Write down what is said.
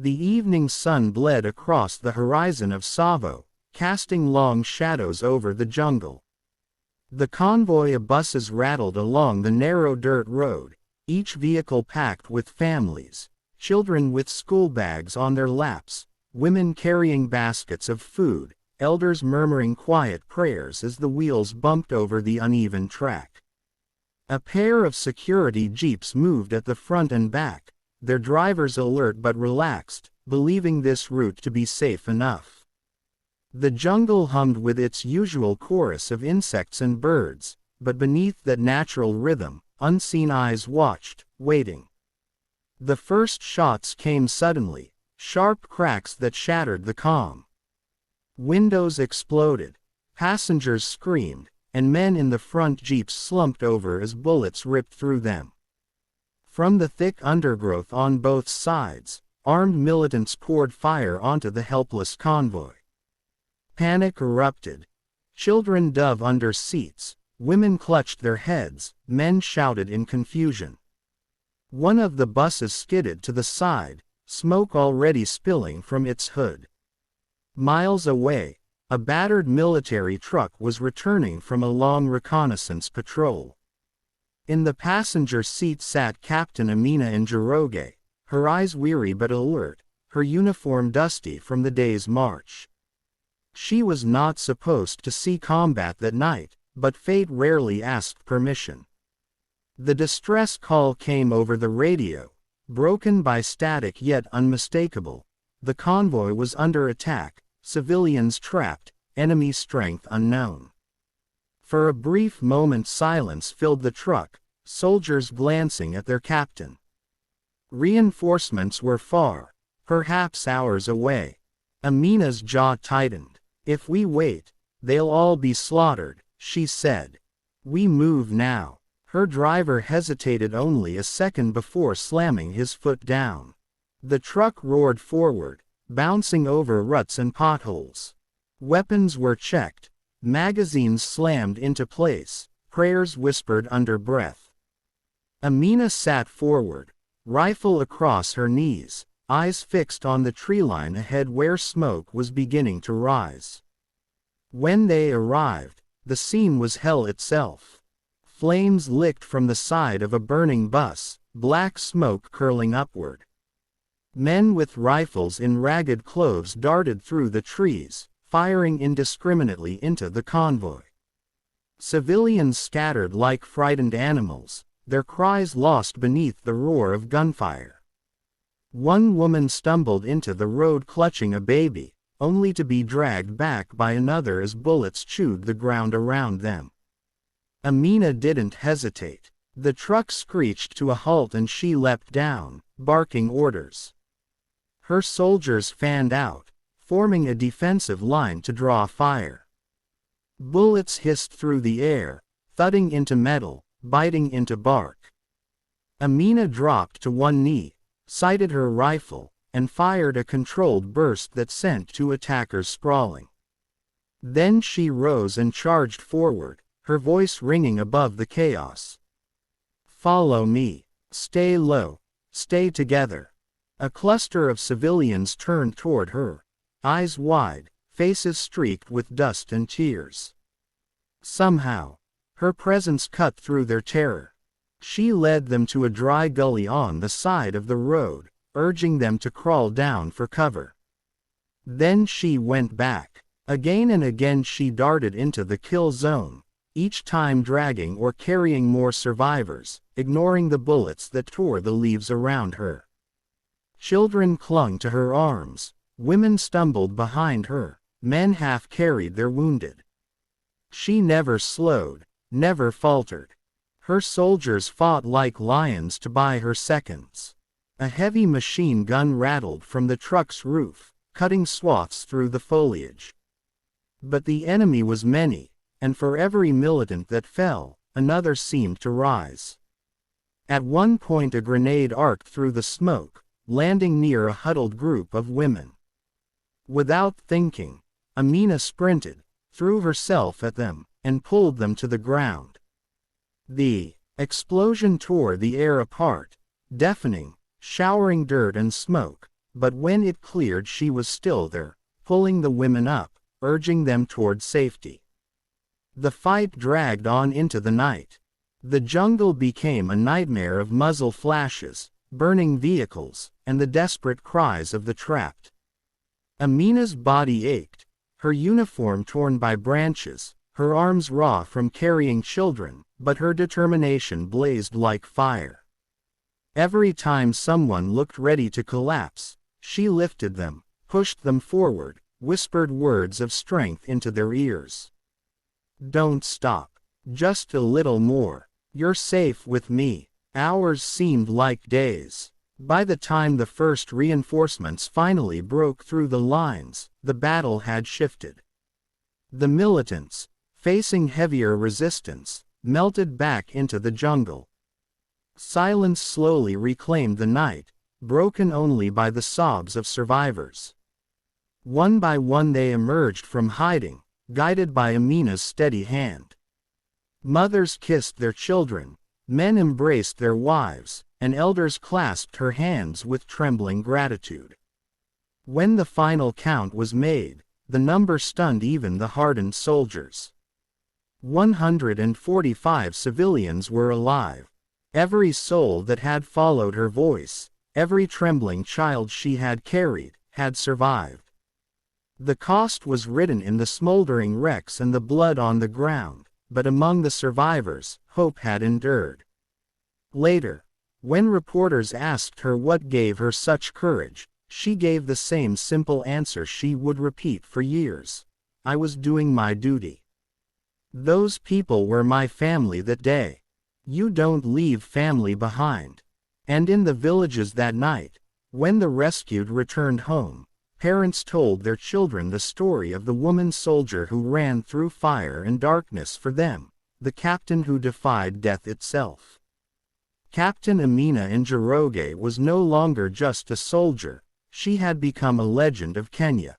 The evening sun bled across the horizon of Savo, casting long shadows over the jungle. The convoy of buses rattled along the narrow dirt road, each vehicle packed with families, children with school bags on their laps, women carrying baskets of food, elders murmuring quiet prayers as the wheels bumped over the uneven track. A pair of security jeeps moved at the front and back, their drivers alert but relaxed, believing this route to be safe enough. The jungle hummed with its usual chorus of insects and birds, but beneath that natural rhythm, unseen eyes watched, waiting. The first shots came suddenly, sharp cracks that shattered the calm. Windows exploded, passengers screamed, and men in the front jeeps slumped over as bullets ripped through them. From the thick undergrowth on both sides, armed militants poured fire onto the helpless convoy. Panic erupted. Children dove under seats, women clutched their heads, men shouted in confusion. One of the buses skidded to the side, smoke already spilling from its hood. Miles away, a battered military truck was returning from a long reconnaissance patrol. In the passenger seat sat Captain Amina Njoroge, her eyes weary but alert, her uniform dusty from the day's march. She was not supposed to see combat that night, but fate rarely asked permission. The distress call came over the radio, broken by static yet unmistakable. The convoy was under attack, civilians trapped, enemy strength unknown. For a brief moment silence filled the truck, soldiers glancing at their captain. Reinforcements were far, perhaps hours away. Amina's jaw tightened. "If we wait, they'll all be slaughtered," she said. "We move now." Her driver hesitated only a second before slamming his foot down. The truck roared forward, bouncing over ruts and potholes. Weapons were checked, magazines slammed into place, prayers whispered under breath. Amina sat forward, rifle across her knees, eyes fixed on the treeline ahead where smoke was beginning to rise. When they arrived, the scene was hell itself. Flames licked from the side of a burning bus, black smoke curling upward. Men with rifles in ragged clothes darted through the trees, firing indiscriminately into the convoy. Civilians scattered like frightened animals, their cries lost beneath the roar of gunfire. One woman stumbled into the road clutching a baby, only to be dragged back by another as bullets chewed the ground around them. Amina didn't hesitate. The truck screeched to a halt and she leapt down, barking orders. Her soldiers fanned out, forming a defensive line to draw fire. Bullets hissed through the air, thudding into metal, biting into bark. Amina dropped to one knee, sighted her rifle, and fired a controlled burst that sent two attackers sprawling. Then she rose and charged forward, her voice ringing above the chaos. "Follow me. Stay low. Stay together." A cluster of civilians turned toward her, eyes wide, faces streaked with dust and tears. Somehow, her presence cut through their terror. She led them to a dry gully on the side of the road, urging them to crawl down for cover. Then she went back. Again and again she darted into the kill zone, each time dragging or carrying more survivors, ignoring the bullets that tore the leaves around her. Children clung to her arms, women stumbled behind her, men half carried their wounded. She never slowed, never faltered. Her soldiers fought like lions to buy her seconds. A heavy machine gun rattled from the truck's roof, cutting swaths through the foliage. But the enemy was many, and for every militant that fell, another seemed to rise. At one point a grenade arced through the smoke, landing near a huddled group of women. Without thinking, Amina sprinted, threw herself at them, and pulled them to the ground. The explosion tore the air apart, deafening, showering dirt and smoke, but when it cleared she was still there, pulling the women up, urging them toward safety. The fight dragged on into the night. The jungle became a nightmare of muzzle flashes, burning vehicles, and the desperate cries of the trapped. Amina's body ached, her uniform torn by branches, her arms raw from carrying children, but her determination blazed like fire. Every time someone looked ready to collapse, she lifted them, pushed them forward, whispered words of strength into their ears. "Don't stop. Just a little more. You're safe with me." Hours seemed like days. By the time the first reinforcements finally broke through the lines, the battle had shifted. The militants, facing heavier resistance, melted back into the jungle. Silence slowly reclaimed the night, broken only by the sobs of survivors. One by one they emerged from hiding, guided by Amina's steady hand. Mothers kissed their children, men embraced their wives, and elders clasped her hands with trembling gratitude. When the final count was made, the number stunned even the hardened soldiers. 145 civilians were alive. Every soul that had followed her voice, every trembling child she had carried, had survived. The cost was written in the smoldering wrecks and the blood on the ground, but among the survivors, hope had endured. Later, when reporters asked her what gave her such courage, she gave the same simple answer she would repeat for years: "I was doing my duty. Those people were my family that day." You don't leave family behind. And in the villages that night, when the rescued returned home, parents told their children the story of the woman soldier who ran through fire and darkness for them, the captain who defied death itself. Captain Amina Njoroge was no longer just a soldier, she had become a legend of Kenya.